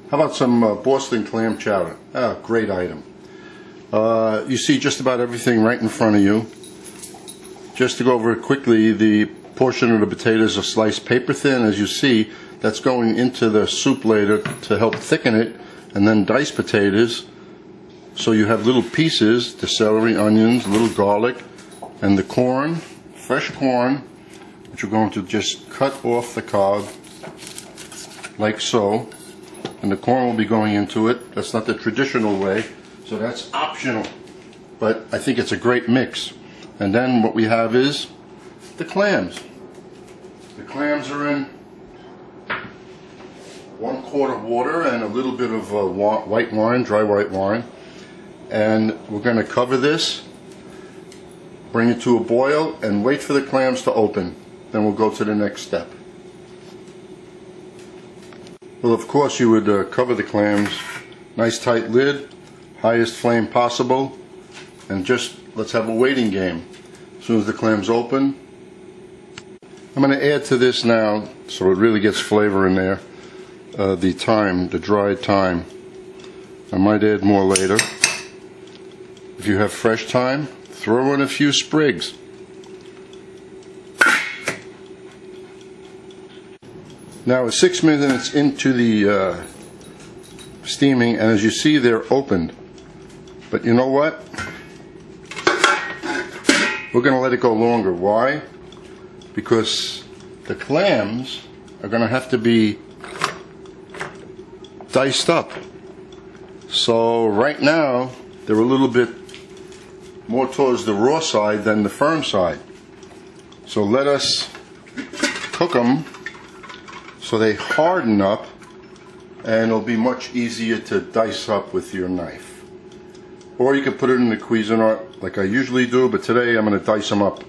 How about some Boston clam chowder? Oh, great item. You see just about everything right in front of you. Just to go over it quickly, the portion of the potatoes are sliced paper thin. As you see, that's going into the soup later to help thicken it, and then diced potatoes. So you have little pieces, the celery, onions, a little garlic, and the corn, fresh corn, which we're going to just cut off the cob, like so. And the corn will be going into it. That's not the traditional way, so that's optional. But I think it's a great mix. And then what we have is the clams. The clams are in 1 quart of water and a little bit of white wine, dry white wine. And we're going to cover this, bring it to a boil, and wait for the clams to open. Then we'll go to the next step. Well, of course you would cover the clams, nice tight lid, highest flame possible, and just let's have a waiting game. As soon as the clams open, I'm going to add to this now, so it really gets flavor in there, the thyme, the dried thyme. I might add more later. If you have fresh thyme, throw in a few sprigs. Now it's 6 minutes into the steaming, and as you see, they're opened. But you know what? We're going to let it go longer. Why? Because the clams are going to have to be diced up. So right now, they're a little bit more towards the raw side than the firm side. So let us cook them so they harden up, and it'll be much easier to dice up with your knife. Or you can put it in the Cuisinart like I usually do, but today I'm going to dice them up.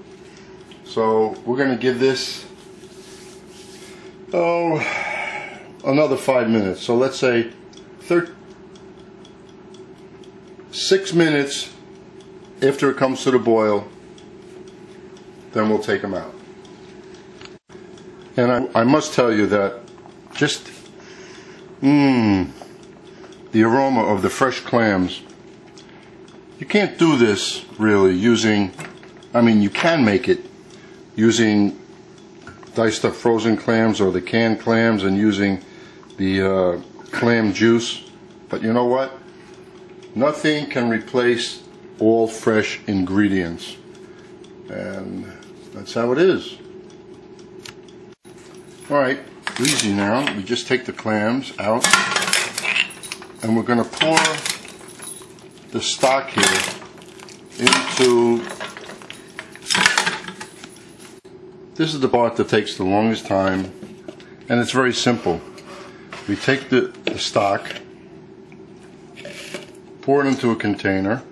So we're going to give this, another 5 minutes. So let's say 6 minutes after it comes to the boil, then we'll take them out. And I must tell you that just the aroma of the fresh clams, you can't do this really using, I mean you can make it using diced up frozen clams or the canned clams and using the clam juice, but you know what? Nothing can replace all fresh ingredients, and that's how it is. Alright, easy now. We just take the clams out, and we're going to pour the stock here into, this is the part that takes the longest time, and it's very simple. We take the stock, pour it into a container,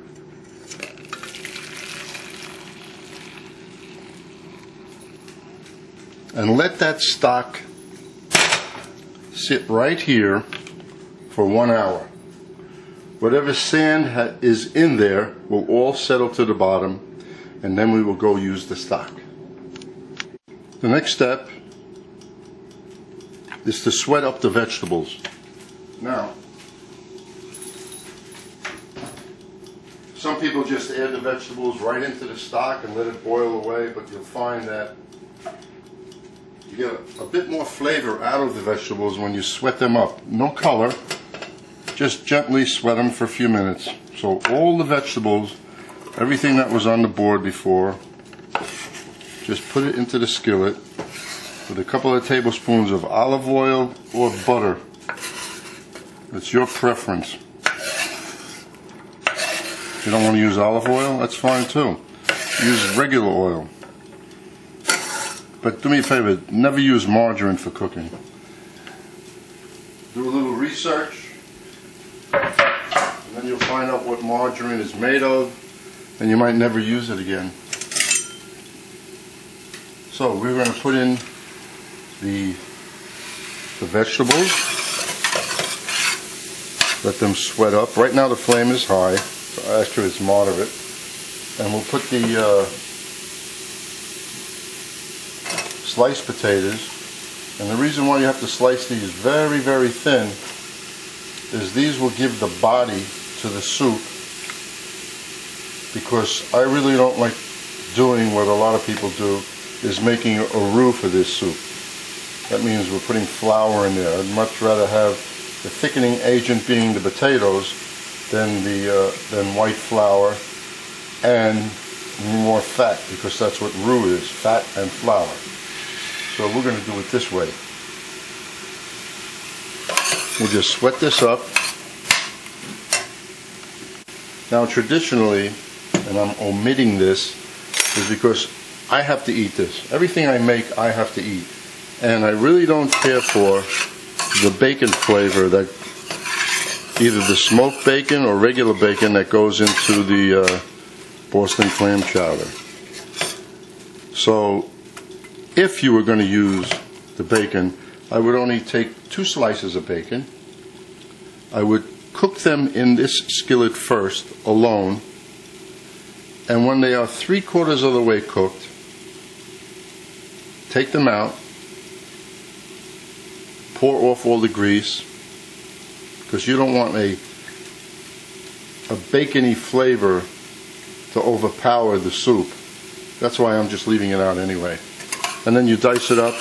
and let that stock sit right here for 1 hour. Whatever sand is in there will all settle to the bottom, and then we will go use the stock. The next step is to sweat up the vegetables. Now, some people just add the vegetables right into the stock and let it boil away, but you'll find that you get a bit more flavor out of the vegetables when you sweat them up. No color, just gently sweat them for a few minutes. So all the vegetables, everything that was on the board before, just put it into the skillet with a couple of tablespoons of olive oil or butter. It's your preference. If you don't want to use olive oil, that's fine too. Use regular oil. But do me a favor, never use margarine for cooking. Do a little research, and then you'll find out what margarine is made of, and you might never use it again. So we're going to put in the vegetables, let them sweat up. Right now the flame is high, so actually it's moderate, and we'll put the sliced potatoes. And the reason why you have to slice these very, very thin is these will give the body to the soup, because I really don't like doing what a lot of people do, is making a roux for this soup. That means we're putting flour in there. I'd much rather have the thickening agent being the potatoes than white flour and more fat, because that's what roux is, fat and flour. So we're going to do it this way. We'll just sweat this up. Now traditionally, and I'm omitting this, is because I have to eat this. Everything I make, I have to eat. And I really don't care for the bacon flavor that either the smoked bacon or regular bacon that goes into the Boston clam chowder. So if you were going to use the bacon, I would only take 2 slices of bacon. I would cook them in this skillet first, alone. And when they are 3/4 of the way cooked, take them out, pour off all the grease, because you don't want a bacony flavor to overpower the soup. That's why I'm just leaving it out anyway. And then you dice it up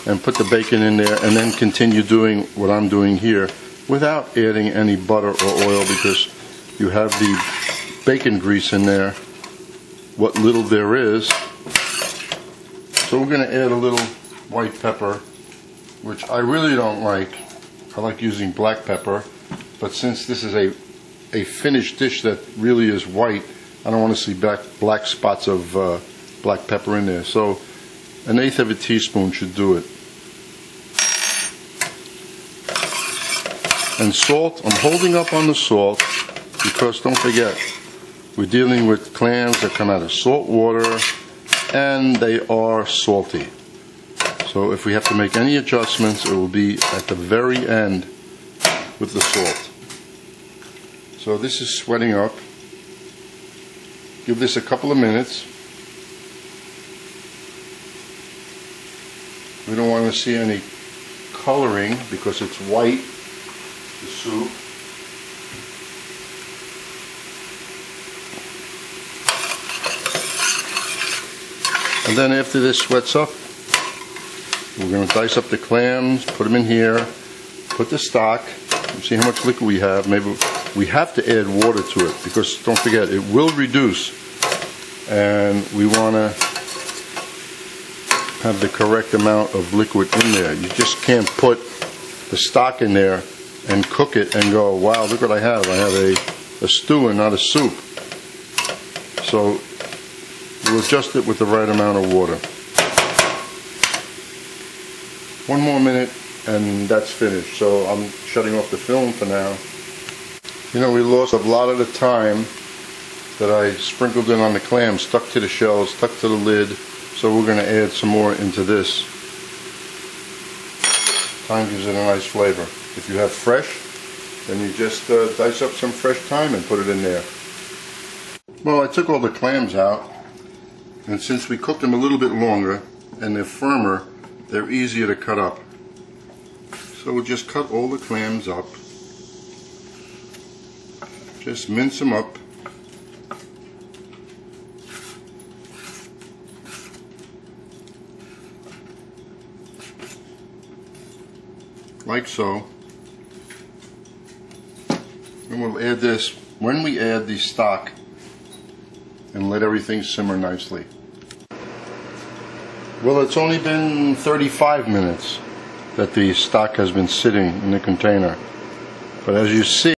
and put the bacon in there, and then continue doing what I'm doing here without adding any butter or oil, because you have the bacon grease in there, what little there is. So we're going to add a little white pepper, which I really don't like. I like using black pepper, but since this is a finished dish that really is white, I don't want to see black spots of black pepper in there. So 1/8 of a teaspoon should do it. And salt, I'm holding up on the salt, because don't forget, we're dealing with clams that come out of salt water, and they are salty. So if we have to make any adjustments, it will be at the very end with the salt. So this is sweating up. Give this a couple of minutes. We don't want to see any coloring because it's white, the soup. And then after this sweats up, we're going to dice up the clams, put them in here, put the stock, see how much liquid we have. Maybe we have to add water to it, because don't forget, it will reduce, and we want to have the correct amount of liquid in there. You just can't put the stock in there and cook it and go, wow, look what I have. I have a stew and not a soup. So we'll adjust it with the right amount of water. 1 more minute and that's finished. So I'm shutting off the film for now. You know, we lost a lot of the thyme that I sprinkled in on the clams, stuck to the shells, stuck to the lid. So we're going to add some more into this. Thyme gives it a nice flavor. If you have fresh, then you just dice up some fresh thyme and put it in there. Well, I took all the clams out, and since we cooked them a little bit longer and they're firmer, they're easier to cut up. So we'll just cut all the clams up. Just mince them up. Like so. And we'll add this when we add the stock and let everything simmer nicely. Well, it's only been 35 minutes that the stock has been sitting in the container. But as you see,